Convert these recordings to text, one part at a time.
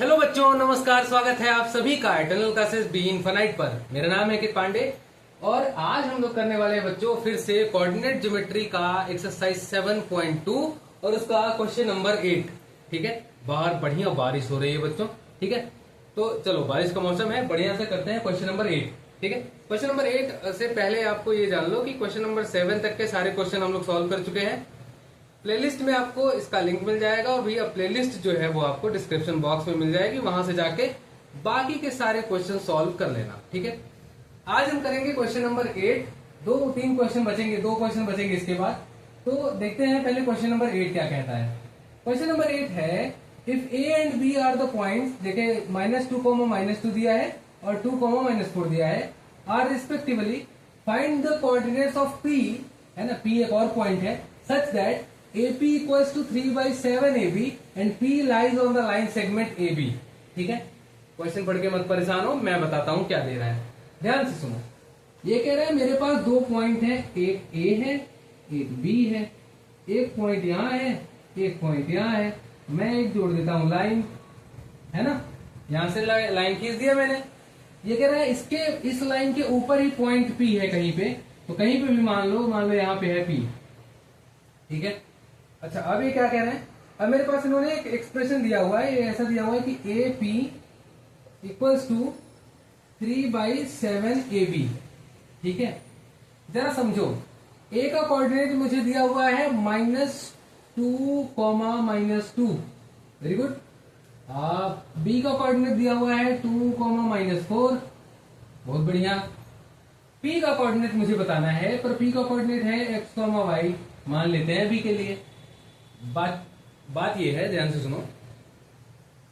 Hello बच्चों, नमस्कार। स्वागत है आप सभी का इटर्नल क्लासेस बी इनफाइनाइट पर। मेरा नाम है कित पांडे और आज हम लोग करने वाले हैं बच्चों फिर से कोऑर्डिनेट ज्योमेट्री का एक्सरसाइज 7.2 और उसका क्वेश्चन नंबर 8। ठीक है, बाहर बढ़िया बारिश हो रही है बच्चों। ठीक है, तो चलो बारिश का मौसम है, बढ़िया से करते हैं क्वेश्चन नंबर 8। ठीक है, क्वेश्चन नंबर 8 से पहले आपको ये जान लो कि क्वेश्चन नंबर 7 तक के सारे क्वेश्चन हम लोग सॉल्व कर चुके हैं। प्लेलिस्ट में आपको इसका लिंक मिल जाएगा और भैया प्लेलिस्ट जो है वो आपको डिस्क्रिप्शन बॉक्स में मिल जाएगी, वहां से जाके बाकी के सारे क्वेश्चन सॉल्व कर लेना। ठीक है, आज हम करेंगे क्वेश्चन नंबर 8। 2-3 क्वेश्चन बचेंगे, 2 क्वेश्चन बचेंगे इसके बाद। तो देखते हैं पहले क्वेश्चन नंबर 8 क्या कहता है। क्वेश्चन नंबर 8 है if A and B are the points, देखिए -2, -2 दिया है और 2, -4 दिया है, are respectively find the coordinates of P, है ना, पी एक और पॉइंट है, such that AP equals to 3/7 AB and P lies on the line segment AB। ठीक है, क्वेश्चन पढ़ के मत परेशान हो, मैं बताता हूं क्या दे रहा है, ध्यान से सुनो। ये कह रहा है मेरे पास 2 पॉइंट है, एक A है एक B है, एक पॉइंट यहां है एक पॉइंट यहां है, मैं एक जोड़ देता हूं लाइन, है ना, यहां से लाइन खींच दिया मैंने। ये कह रहा है इसके इस लाइन के ऊपर ही पॉइंट P है कहीं पे, तो कहीं पे भी मान लो यहां पे है P। ठीक है, अच्छा अब ये क्या कह रहे हैं, अब मेरे पास इन्होंने एक एक्सप्रेशन दिया हुआ है, ये ऐसा दिया हुआ है कि AP इक्वल्स टू 3/7 AB। ठीक है, जरा समझो, A का कोऑर्डिनेट मुझे दिया हुआ है -2, -2, वेरी गुड। B का कोऑर्डिनेट दिया हुआ है 2, -4, बहुत बढ़िया। P का कोऑर्डिनेट मुझे बताना है, पर P का कोऑर्डिनेट है x, y, मान लेते हैं B के लिए। बात ये है, ध्यान से सुनो,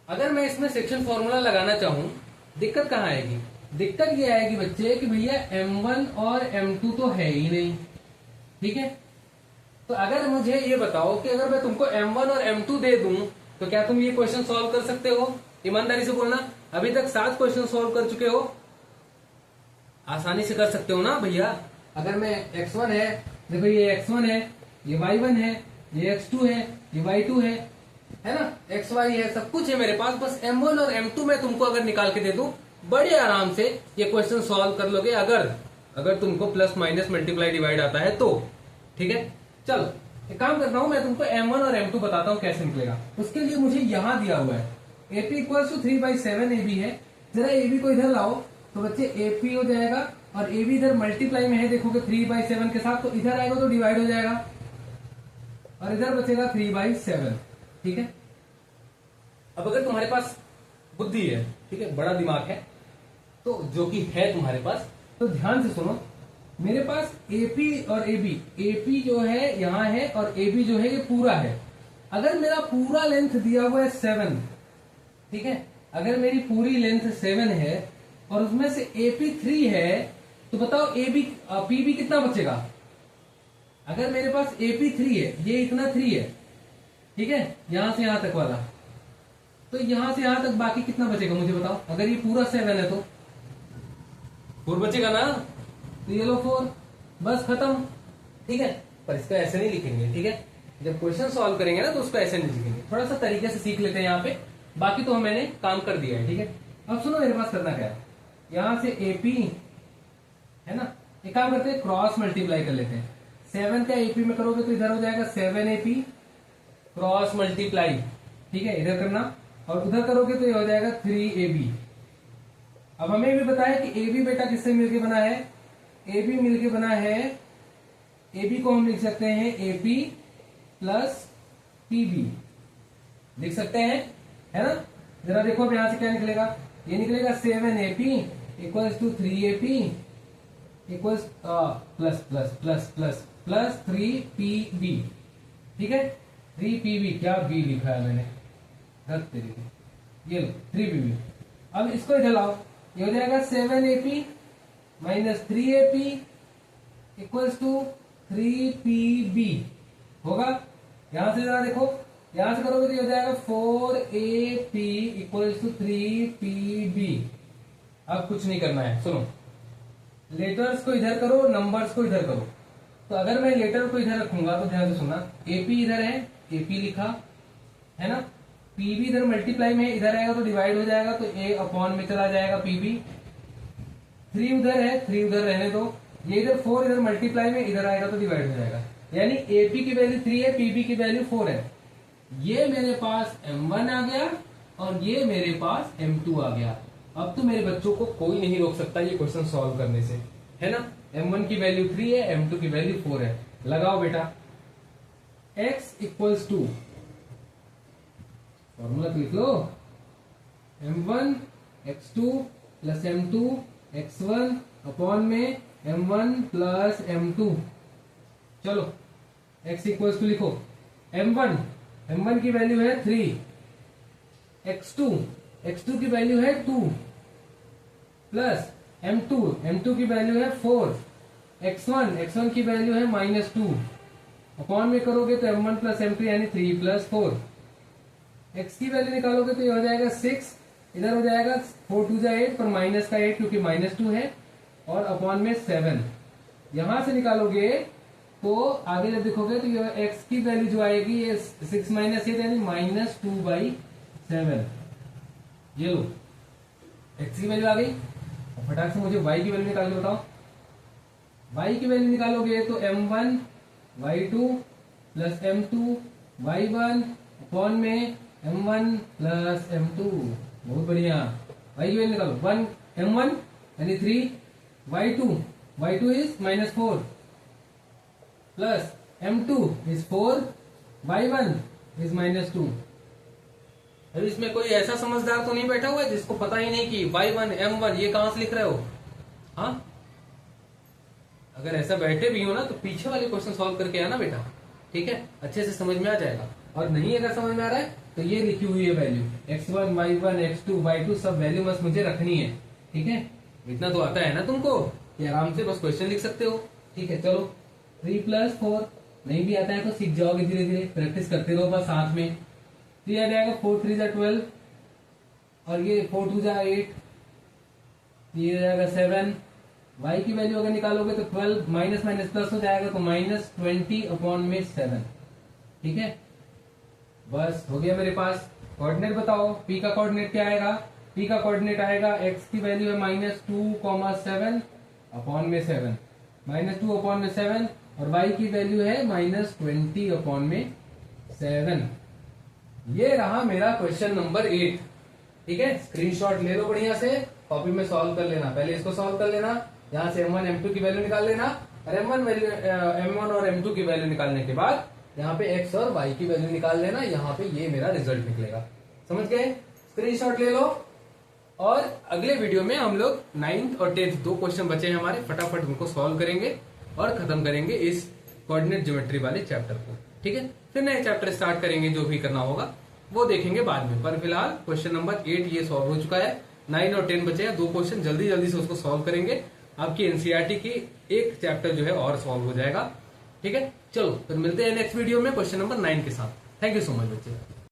अगर मैं इसमें सेक्शन फॉर्मूला लगाना चाहूं, दिक्कत कहां आएगी? दिक्कत ये आएगी बच्चे कि भैया M1 और M2 तो है ही नहीं। ठीक है, तो अगर मुझे ये बताओ कि अगर मैं तुमको M1 और M2 दे दूं तो क्या तुम ये क्वेश्चन सॉल्व कर सकते हो? ईमानदारी से बोलना, अभी तक 7 क्वेश्चन सॉल्व कर चुके हो, आसानी से कर सकते हो ना भैया। अगर मैं x1 है, देखो ये x1 है, ये y1 है, ये x2 है, ये y2 है ना, xy है, सब कुछ है मेरे पास। बस M1 और M2 मैं तुमको अगर निकाल के दे दूं, बड़े आराम से ये क्वेश्चन सॉल्व कर लोगे, अगर तुमको प्लस माइनस मल्टीप्लाई डिवाइड आता है तो। ठीक है, चलो एक काम करता हूं, मैं तुमको M1 और M2 बताता हूं कैसे निकलेगा। उसके लिए मुझे यहां दिया हुआ है AP इक्वल्स टू 3/7 AB है। जरा AB को इधर लाओ तो बच्चे AP हो जाएगा और AB इधर मल्टीप्लाई में है, देखोगे 3/7 के साथ, तो इधर आएगा तो डिवाइड हो जाएगा और इधर बचेगा 3/7। ठीक है, अब अगर तुम्हारे पास बुद्धि है, ठीक है, बड़ा दिमाग है, तो जो कि है तुम्हारे पास, तो ध्यान से सुनो, मेरे पास AP और AP जो है यहां है और AB जो है ये पूरा है। अगर मेरा पूरा लेंथ दिया हुआ है 7, ठीक है, अगर मेरी पूरी लेंथ 7 है और उसमें से AP 3 है, तो बताओ PB कितना बचेगा? अगर मेरे पास AP 3 है, ये इतना 3 है, ठीक है, यहां से यहां तक वाला, तो यहां से यहां तक बाकी कितना बचेगा मुझे बताओ? अगर ये पूरा 7 है तो 4 बचेगा ना, तो ये लो 4, बस खत्म। ठीक है, पर इसको ऐसे नहीं लिखेंगे। ठीक है, जब क्वेश्चन सॉल्व करेंगे ना तो उसको ऐसे नहीं लिखेंगे, थोड़ा सा तरीके से सीख लेते हैं यहाँ पे, बाकी तो मैंने काम कर दिया है। ठीक है, अब सुनो मेरे पास करना क्या है, यहां से AP है ना, एक काम करते हैं, क्रॉस मल्टीप्लाई कर लेते हैं। 7 का AP में करोगे तो इधर हो जाएगा 7AP क्रॉस मल्टीप्लाई। ठीक है, इधर करना, और उधर करोगे तो ये हो जाएगा 3AB। अब हमें भी बताया कि AB बेटा किससे मिलके बना है? AB मिलके बना है, AB को हम लिख सकते हैं AP प्लस PB, लिख सकते हैं, है ना। जरा देखो अब यहां से क्या निकलेगा, ये निकलेगा 7AP equals to 3AP equals plus plus plus plus plus 3PB। ठीक है, 3PB, क्या B लिखा है मैंने, ये लो 3PB। अब इसको इधर लाओ, ये हो जाएगा 7AP minus 3AP equals to 3PB होगा। यहां से जरा देखो, यहां से करोगे तो ये हो जाएगा 4AP इक्वल्स टू 3PB। अब कुछ नहीं करना है, सुनो, लेटर्स को इधर करो, नंबर्स को इधर करो। तो अगर मैं लेटर को इधर रखूंगा तो ध्यान से सुनना, AP इधर है, AP लिखा है ना, पी भी इधर मल्टीप्लाई में इधर आएगा तो डिवाइड हो जाएगा, तो ए अपॉन में चला जाएगा पी भी। 3 उधर है, 3 उधर रहने दो। ये इधर 4 इधर मल्टीप्लाई में इधर आएगा तो डिवाइड हो जाएगा, यानी एपी की वैल्यू 3 है, पीबी की वैल्यू 4 है। ये मेरे पास m1 आ गया और ये मेरे पास m2 आ गया। अब तो मेरे बच्चों को कोई नहीं रोक सकता ये क्वेश्चन सॉल्व करने से, है ना। m1 की वैल्यू 3 है, m2 की वैल्यू 4 है। लगाओ बेटा, x इक्वल्स टू, फॉर्मूला लिख लो, m1 x2 plus m2 x1 upon में m1 प्लस m2। चलो x इक्वल्स टू लिखो, m1 की वैल्यू है 3, x2 की वैल्यू है 2 प्लस m2 की वैल्यू है 4, x1 की वैल्यू है -2। अपॉन में करोगे तो m1 प्लस m2 यानी 3 प्लस 4। x की वैल्यू निकालोगे तो ये हो जाएगा 6, इधर हो जाएगा 4 2 जा 8 पर माइनस का 8 क्योंकि -2 है, और अपॉन में 7। यहां से निकालोगे तो आगे जब देखोगे तो ये x की वैल्यू जो आएगी ये 6 माइनस 8 यानी -2/7। ये लो x की वैल्यू आ गई। फटाक से मुझे y की वैल्यू निकाल के बताओ। y की वैल्यू निकालोगे तो m1 y2 plus m2 y1 upon में m1 प्लस m2। बहुत बढ़िया, y की वैल्यू निकालो। 1 m1 यानी 3, y2 is -4 plus m2 is 4, y1 is -2। अब इसमें कोई ऐसा समझदार तो नहीं बैठा हुआ है जिसको पता ही नहीं कि y1 m1 ये कहां से लिख रहे हो। हाँ, अगर ऐसा बैठे भी हो ना तो पीछे वाले क्वेश्चन सॉल्व करके आना बेटा, ठीक है, अच्छे से समझ में आ जाएगा। और नहीं अगर समझ में आ रहा है तो ये लिखी हुई है value x1 y1 x2 y2 सब वैल्यू बस मुझे रखनी है, ठीक है। इतना तो आता है ना तुमको कि आराम से बस क्वेश्चन लिख सकते हो, ठीक है। चलो 3 प्लस 4 नहीं भी आता है तो सीख जाओगे, धीरे धीरे प्रैक्टिस करते रहो बस साथ में। 3 आ जाएगा, 4 3 जा 12 और ये 4 2 जा 8, ये आ जाएगा 7। y की वैल्यू अगर निकालोगे तो 12 माइनस माइनस प्लस हो जाएगा तो -20 अपॉन में 7, ठीक है। बस हो गया मेरे पास। कोऑर्डिनेट बताओ, p का कोऑर्डिनेट क्या आएगा। p का कोऑर्डिनेट आएगा x की वैल्यू है -2,7 अपॉन में 7, -2 अपॉन में 7, और y की वैल्यू है -20 अपॉन में 7। ये रहा मेरा क्वेश्चन नंबर 8, ठीक है। स्क्रीनशॉट ले लो बढ़िया से, कॉपी में सॉल्व कर लेना। पहले इसको सॉल्व कर लेना, यहाँ से m1 m2 की वैल्यू निकाल लेना, और m1 और m2 की वैल्यू निकालने के बाद यहाँ पे x और y की वैल्यू निकाल लेना। यहाँ पे ये मेरा रिजल्ट निकलेगा, समझ गए। स्क्रीनशॉट ले लो, और अगले वीडियो में हम लोग 9th और 10th 2 क्वेश्चन बचे हैं हमारे, फटाफट उनको सॉल्व करेंगे और खत्म करेंगे इस कोऑर्डिनेट ज्योमेट्री वाले चैप्टर को, ठीक है। फिर नए चैप्टर स्टार्ट करेंगे, जो भी करना होगा वो देखेंगे बाद में। पर फिलहाल क्वेश्चन नंबर 8 ये सॉल्व हो चुका है। 9 और 10 बचे हैं, 2 क्वेश्चन जल्दी जल्दी से उसको सॉल्व करेंगे। आपकी एनसीईआरटी की एक चैप्टर जो है और सॉल्व हो जाएगा, ठीक है। चलो फिर मिलते हैं नेक्स्ट वीडियो में क्वेश्चन नंबर 9 के साथ। थैंक यू सो मच बच्चे।